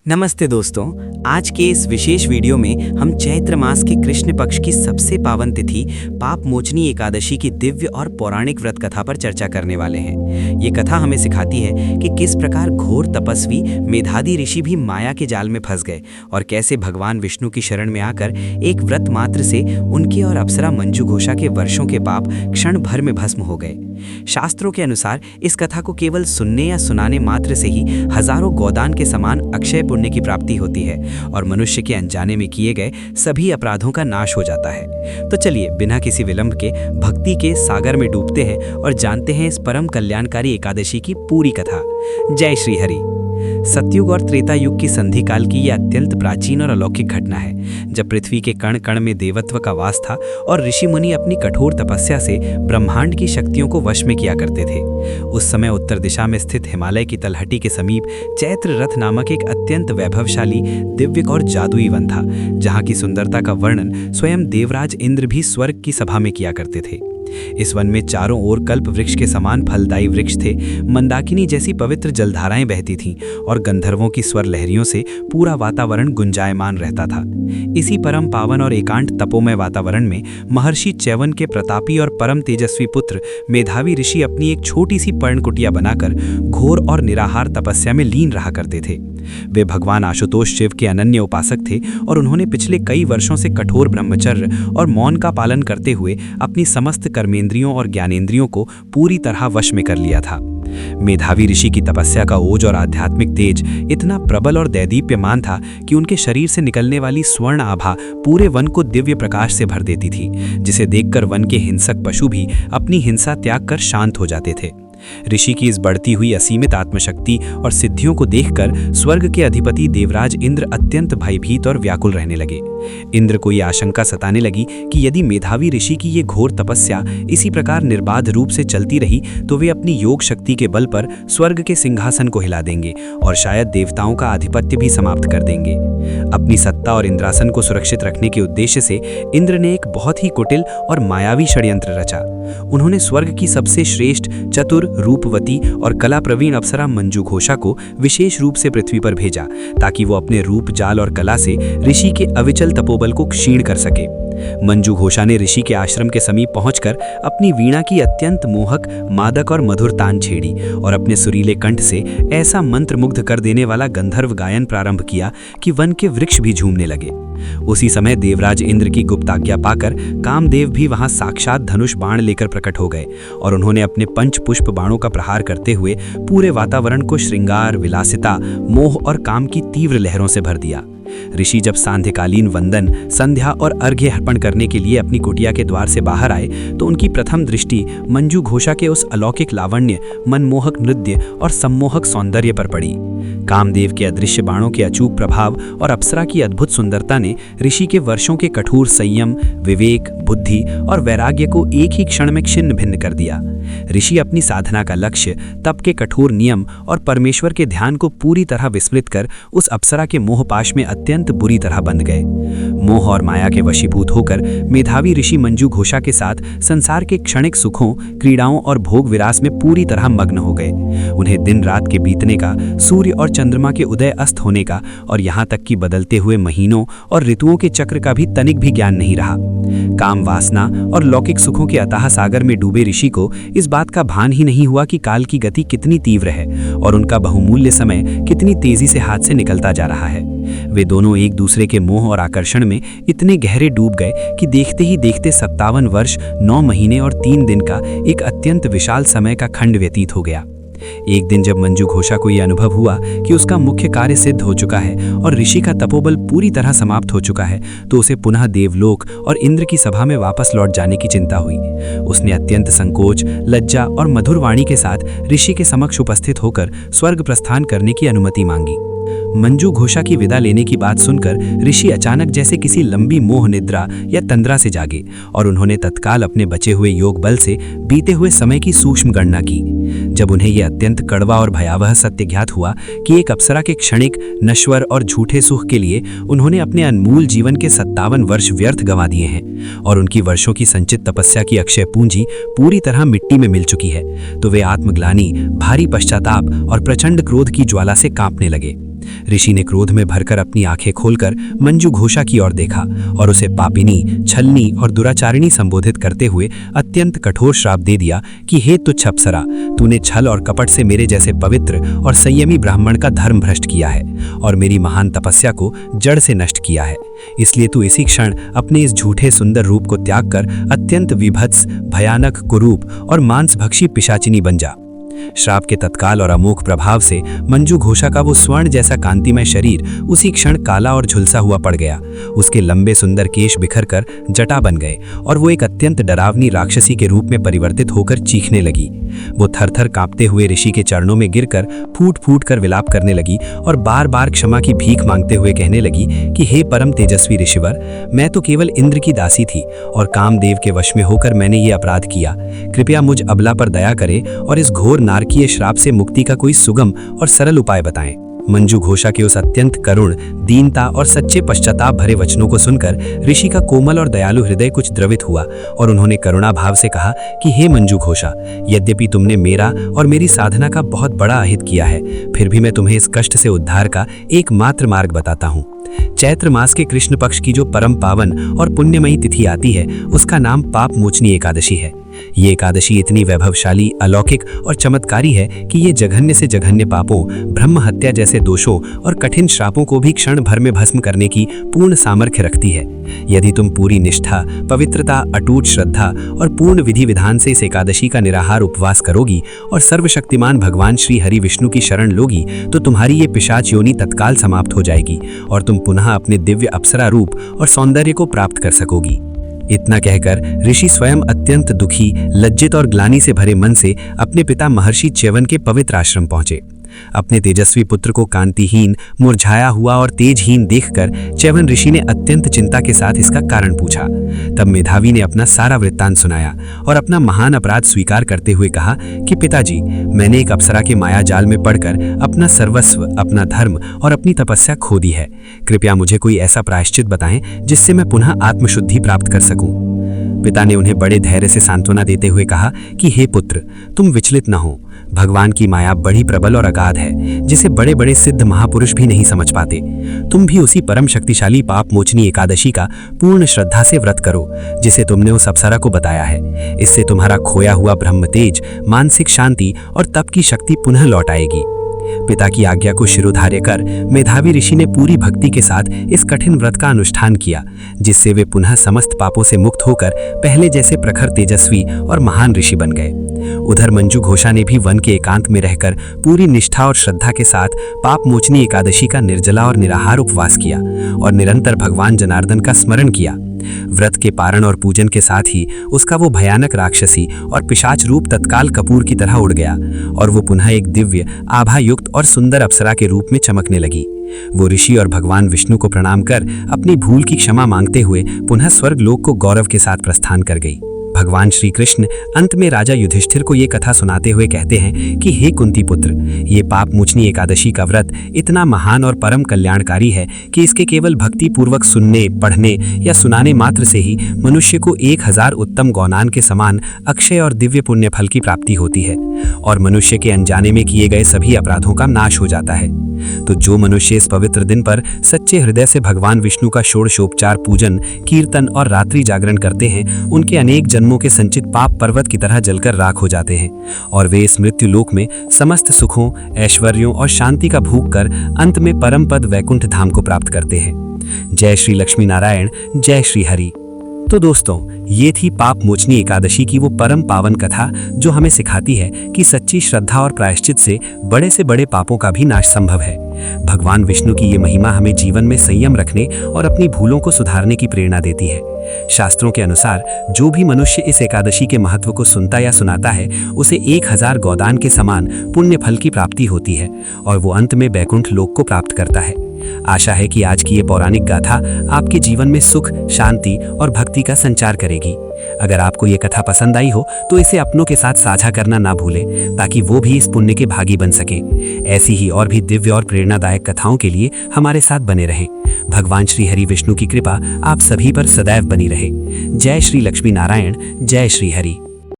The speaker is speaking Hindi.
नमस्ते दोस्तों। आज के इस विशेष वीडियो में हम चैत्र मास के कृष्ण पक्ष की सबसे पावन तिथि पाप मोचनी एकादशी की दिव्य और पौराणिक व्रत कथा पर चर्चा करने वाले हैं। ये कथा हमें सिखाती है कि किस प्रकार घोर तपस्वी मेधादी ऋषि भी माया के जाल में फंस गए और कैसे भगवान विष्णु की शरण में आकर एक व्रत मात्र से उनके और अप्सरा मंजू घोषा के वर्षों के पाप क्षण भर में भस्म हो गए। शास्त्रों के अनुसार इस कथा को केवल सुनने या सुनाने मात्र से ही हजारों गोदान के समान अक्षय पुण्य की प्राप्ति होती है और मनुष्य के अनजाने में किए गए सभी अपराधों का नाश हो जाता है। तो चलिए बिना किसी विलंब के भक्ति के सागर में डूबते हैं और जानते हैं इस परम कल्याणकारी एकादशी की पूरी कथा। जय श्री हरि। सतयुग और त्रेता युग की संधि काल की यह अत्यंत प्राचीन और अलौकिक घटना है, जब पृथ्वी के कण कण में देवत्व का वास था और ऋषि मुनि अपनी कठोर तपस्या से ब्रह्मांड की शक्तियों को वश में किया करते थे। उस समय उत्तर दिशा में स्थित हिमालय की तलहटी के समीप चैत्र रथ नामक एक अत्यंत वैभवशाली दिव्य और जादुई वन था, जहाँ की सुंदरता का वर्णन स्वयं देवराज इंद्र भी स्वर्ग की सभा में किया करते थे। इस वन में चारों ओर कल्प वृक्ष के समान फलदायी वृक्ष थे, मंदाकिनी जैसी पवित्र जलधाराएं बहती थीं और गंधर्वों की स्वर लहरियों से पूरा वातावरण गुंजायमान रहता था। इसी परम पावन और एकांत तपोमय वातावरण में महर्षि च्यवन के प्रतापी और परम तेजस्वी पुत्र मेधावी ऋषि अपनी एक छोटी सी पर्णकुटिया बनाकर घोर और निराहार तपस्या में लीन रहा करते थे। वे भगवान आशुतोष शिव के अनन्य उपासक थे और उन्होंने पिछले कई वर्षों से कठोर ब्रह्मचर्य और मौन का पालन करते हुए अपनी समस्त कर्मेंद्रियों और ज्ञानेंद्रियों को पूरी तरह वश में कर लिया था। मेधावी ऋषि की तपस्या का ओज और आध्यात्मिक तेज इतना प्रबल और दैदीप्यमान था कि उनके शरीर से निकलने वाली स्वर्ण आभा पूरे वन को दिव्य प्रकाश से भर देती थी, जिसे देखकर वन के हिंसक पशु भी अपनी हिंसा त्याग कर शांत हो जाते थे। ऋषि की इस बढ़ती हुई असीमित आत्मशक्ति और सिद्धियों को देखकर स्वर्ग के अधिपति देवराज इंद्र अत्यंत भयभीत और व्याकुल रहने लगे। इंद्र को यह आशंका सताने लगी कि यदि मेधावी ऋषि की ये घोर तपस्या इसी प्रकार निर्बाध रूप से चलती रही तो वे अपनी योग शक्ति के बल पर स्वर्ग के सिंहासन को हिला देंगे और शायद देवताओं का आधिपत्य भी समाप्त कर देंगे। अपनी सत्ता और इंद्रासन को सुरक्षित रखने के उद्देश्य से इंद्र ने एक बहुत ही कुटिल और मायावी षड्यंत्र रचा। उन्होंने स्वर्ग की सबसे श्रेष्ठ, चतुर, रूपवती और कला प्रवीण अप्सरा मंजू घोषा को विशेष रूप से पृथ्वी पर भेजा, ताकि वो अपने रूप, जाल और कला से ऋषि के अविचल तपोबल को क्षीण कर सके। मंजू घोषा ने ऋषि के आश्रम के समीप पहुंचकर अपनी वीणा की अत्यंत मोहक, मादक और मधुर तान छेड़ी और अपने सुरीले कंठ से ऐसा मंत्रमुग्ध कर देने वाला गंधर्व गायन प्रारंभ किया कि वन के वृक्ष भी झूमने लगे। उसी समय देवराज इंद्र की गुप्त आज्ञा पाकर कामदेव भी वहां साक्षात धनुष बाण लेकर प्रकट हो गए और उन्होंने अपने पंच पुष्प बाणों का प्रहार करते हुए पूरे वातावरण को श्रृंगार, विलासिता, मोह और काम की तीव्र लहरों से भर दिया। ऋषि जब सांध्यकालीन वंदन, संध्या और अर्घ्य अर्पण करने के लिए अपनी कुटिया के द्वार से बाहर आए तो उनकी प्रथम दृष्टि मंजू घोषा के उस अलौकिक लावण्य, मनमोहक नृत्य और सम्मोहक सौंदर्य पर पड़ी। कामदेव के अदृश्य बाणों के अचूक प्रभाव और अप्सरा की अद्भुत सुंदरता ने ऋषि के वर्षों के कठोर संयम, विवेक, बुद्धि और वैराग्य को एक ही क्षण में छिन्न भिन्न कर दिया। ऋषि अपनी साधना का लक्ष्य, तप के कठोर नियम और परमेश्वर के ध्यान को पूरी तरह विस्मृत कर उस अप्सरा के मोहपाश में अत्यंत बुरी तरह बंध गए। मोह और माया के वशीभूत होकर मेधावी ऋषि मंजू घोषा के साथ संसार के क्षणिक सुखों, क्रीड़ाओं और भोग विलास में पूरी तरह मग्न हो गए। उन्हें दिन रात के बीतने का, सूर्य और चंद्रमा के उदय अस्त होने का और यहाँ तक कि बदलते हुए महीनों और ऋतुओं के चक्र का भी तनिक भी ज्ञान नहीं रहा। काम वासना और लौकिक सुखों के अथाह सागर में डूबे ऋषि को इस बात का भान ही नहीं हुआ कि काल की गति कितनी तीव्र है और उनका बहुमूल्य समय कितनी तेजी से हाथ से निकलता जा रहा है। वे दोनों एक दूसरे के मोह और आकर्षण में इतने गहरे डूब गए कि देखते ही देखते 57 वर्ष, 9 महीने और 3 दिन का एक अत्यंत विशाल समय का खंड व्यतीत हो गया। एक दिन जब मंजू घोषा को यह अनुभव हुआ कि उसका मुख्य कार्य सिद्ध हो चुका है और ऋषि का तपोबल पूरी तरह समाप्त हो चुका है, तो उसे पुनः देवलोक और इंद्र की सभा में वापस लौट जाने की चिंता हुई। उसने अत्यंत संकोच, लज्जा और मधुर वाणी के साथ ऋषि के समक्ष उपस्थित होकर स्वर्ग प्रस्थान करने की अनुमति मांगी। मंजू घोषा की विदा लेने की बात सुनकर ऋषि अचानक जैसे किसी लंबी मोह निद्रा या तंद्रा से जागे और उन्होंने तत्काल अपने बचे हुए योग बल से बीते हुए समय की सूक्ष्म गणना की। जब उन्हें यह अत्यंत कड़वा और भयावह सत्य ज्ञात हुआ कि एक अप्सरा के क्षणिक, नश्वर और झूठे सुख के लिए उन्होंने अपने अनमोल जीवन के 57 वर्ष व्यर्थ गंवा दिए हैं और उनकी वर्षों की संचित तपस्या की अक्षय पूंजी पूरी तरह मिट्टी में मिल चुकी है, तो वे आत्मग्लानि, भारी पश्चाताप और प्रचंड क्रोध की ज्वाला से कांपने लगे। ऋषि ने क्रोध में भरकर अपनी आंखें खोलकर मंजू घोषा की ओर देखा और उसे पापिनी, छलनी और दुराचारिणी संबोधित करते हुए अत्यंत कठोर श्राप दे दिया कि हे तुच्छ अप्सरा, तूने छल और कपट से मेरे जैसे पवित्र और संयमी ब्राह्मण का धर्म भ्रष्ट किया है और मेरी महान तपस्या को जड़ से नष्ट किया है। इसलिए तू इसी क्षण अपने इस झूठे सुंदर रूप को त्याग कर अत्यंत विभत्स, भयानक, कुरूप और मांसभक्षी पिशाचिनी बन जा। श्राप के तत्काल और अमोघ प्रभाव से मंजू घोषा का वो स्वर्ण जैसा कांतिमय शरीर उसी क्षण काला और झुलसा हुआ पड़ गया। उसके लंबे सुंदर केश बिखरकर जटा बन गए और वो एक अत्यंत डरावनी राक्षसी के रूप में परिवर्तित होकर चीखने लगी। वो थर-थर कांपते हुए ऋषि के चरणों में गिरकर फूट-फूट कर विलाप करने लगी और बार-बार क्षमा की भीख मांगते हुए कहने लगी कि हे परम तेजस्वी ऋषिवर, मैं तो केवल इंद्र की दासी थी और कामदेव के वश में होकर मैंने ये अपराध किया। कृपया मुझ अबला पर दया करें और इस घोर नारकीय श्राप से मुक्ति का कोई सुगम और सरल उपाय बताएं। मंजू घोषा के उस अत्यंत करुण, दीनता और सच्चे पश्चाताप भरे वचनों को सुनकर ऋषि का कोमल और दयालु हृदय कुछ द्रवित हुआ और उन्होंने करुणा भाव से कहा कि हे मंजू घोषा, यद्यपि तुमने मेरा और मेरी साधना का बहुत बड़ा अहित किया है, फिर भी मैं तुम्हें इस कष्ट से उद्धार का एकमात्र मार्ग बताता हूँ। चैत्र मास के कृष्ण पक्ष की जो परम पावन और पुण्यमयी तिथि आती है, उसका नाम पाप मोचनी एकादशी है। ये एकादशी इतनी वैभवशाली, अलौकिक और चमत्कारी है कि ये जघन्य से जघन्य पापों, ब्रह्म हत्या जैसे दोषों और कठिन श्रापों को भी क्षण भर में भस्म करने की पूर्ण सामर्थ्य रखती है। यदि तुम पूरी निष्ठा, पवित्रता, अटूट श्रद्धा और पूर्ण विधि विधान से इस एकादशी का निराहार उपवास करोगी और सर्वशक्तिमान भगवान श्री हरि विष्णु की शरण लोगी, तो तुम्हारी ये पिशाच योनि तत्काल समाप्त हो जाएगी और तुम पुनः अपने दिव्य अप्सरा रूप और सौंदर्य को प्राप्त कर सकोगी। इतना कहकर ऋषि स्वयं अत्यंत दुखी, लज्जित और ग्लानि से भरे मन से अपने पिता महर्षि च्यवन के पवित्र आश्रम पहुंचे। अपने तेजस्वी पुत्र को कांतिहीन, मुरझाया हुआ और तेजहीन देखकर च्यवन ऋषि ने अत्यंत चिंता के साथ इसका कारण पूछा। तब मेधावी ने अपना सारा वृत्तांत सुनाया और अपना महान अपराध स्वीकार करते हुए कहा कि पिताजी, मैंने एक अप्सरा के माया जाल में पड़कर अपना सर्वस्व, अपना धर्म और अपनी तपस्या खो दी है। कृपया मुझे कोई ऐसा प्रायश्चित बताएं जिससे मैं पुनः आत्मशुद्धि प्राप्त कर सकूं। पिता ने उन्हें बड़े धैर्य से सांत्वना देते हुए कहा कि हे पुत्र, तुम विचलित न हो। भगवान की माया बड़ी प्रबल और अगाध है, जिसे बड़े बड़े सिद्ध महापुरुष भी नहीं समझ पाते। तुम भी उसी परम शक्तिशाली पाप मोचनी एकादशी का पूर्ण श्रद्धा से व्रत करो, जिसे तुमने उस अप्सरा को बताया है। इससे तुम्हारा खोया हुआ ब्रह्म तेज, मानसिक शांति और तप की शक्ति पुनः लौट आएगी। पिता की आज्ञा को शिरोधार्य कर मेधावी ऋषि ने पूरी भक्ति के साथ इस कठिन व्रत का अनुष्ठान किया, जिससे वे पुनः समस्त पापों से मुक्त होकर पहले जैसे प्रखर, तेजस्वी और महान ऋषि बन गए। उधर मंजू घोषा ने भी वन के एकांत में रहकर पूरी निष्ठा और श्रद्धा के साथ पाप मोचनी एकादशी का निर्जला और निराहार उपवास किया और निरंतर भगवान जनार्दन का स्मरण किया। व्रत के पारण और पूजन के साथ ही उसका वो भयानक राक्षसी और पिशाच रूप तत्काल कपूर की तरह उड़ गया और वो पुनः एक दिव्य, आभायुक्त और सुंदर अप्सरा के रूप में चमकने लगी। वो ऋषि और भगवान विष्णु को प्रणाम कर अपनी भूल की क्षमा मांगते हुए पुनः स्वर्ग लोक को गौरव के साथ प्रस्थान कर गई। भगवान श्री कृष्ण अंत में राजा युधिष्ठिर को ये कथा सुनाते हुए कहते हैं कि हे कुंती पुत्र, ये पाप मोचनी एकादशी का व्रत इतना महान और परम कल्याणकारी है कि इसके केवल भक्ति पूर्वक सुनने, पढ़ने या सुनाने मात्र से ही मनुष्य को 1000 उत्तम गौनान के समान अक्षय और दिव्य पुण्य फल की प्राप्ति होती है और मनुष्य के अनजाने में किए गए सभी अपराधों का नाश हो जाता है। तो जो मनुष्य इस पवित्र दिन पर सच्चे हृदय से भगवान विष्णु का षोडशोपचार पूजन, कीर्तन और रात्रि जागरण करते हैं, उनके अनेक जन्मों के संचित पाप पर्वत की तरह जलकर राख हो जाते हैं और वे इस मृत्यु लोक में समस्त सुखों, ऐश्वर्यों और शांति का भोग कर अंत में परम पद वैकुंठ धाम को प्राप्त करते हैं। जय श्री लक्ष्मी नारायण, जय श्री हरि। तो दोस्तों, ये थी पाप मोचनी एकादशी की वो परम पावन कथा जो हमें सिखाती है कि सच्ची श्रद्धा और प्रायश्चित से बड़े पापों का भी नाश संभव है। भगवान विष्णु की ये महिमा हमें जीवन में संयम रखने और अपनी भूलों को सुधारने की प्रेरणा देती है। शास्त्रों के अनुसार जो भी मनुष्य इस एकादशी के महत्व को सुनता या सुनाता है, उसे 1000 गोदान के समान पुण्य फल की प्राप्ति होती है और वो अंत में बैकुंठ लोक को प्राप्त करता है। आशा है कि आज की ये पौराणिक गाथा आपके जीवन में सुख, शांति और भक्ति का संचार करेगी। अगर आपको ये कथा पसंद आई हो तो इसे अपनों के साथ साझा करना ना भूलें, ताकि वो भी इस पुण्य के भागी बन सकें। ऐसी ही और भी दिव्य और प्रेरणादायक कथाओं के लिए हमारे साथ बने रहें। भगवान श्री हरि विष्णु की कृपा आप सभी पर सदैव बनी रहे। जय श्री लक्ष्मी नारायण, जय श्री हरि।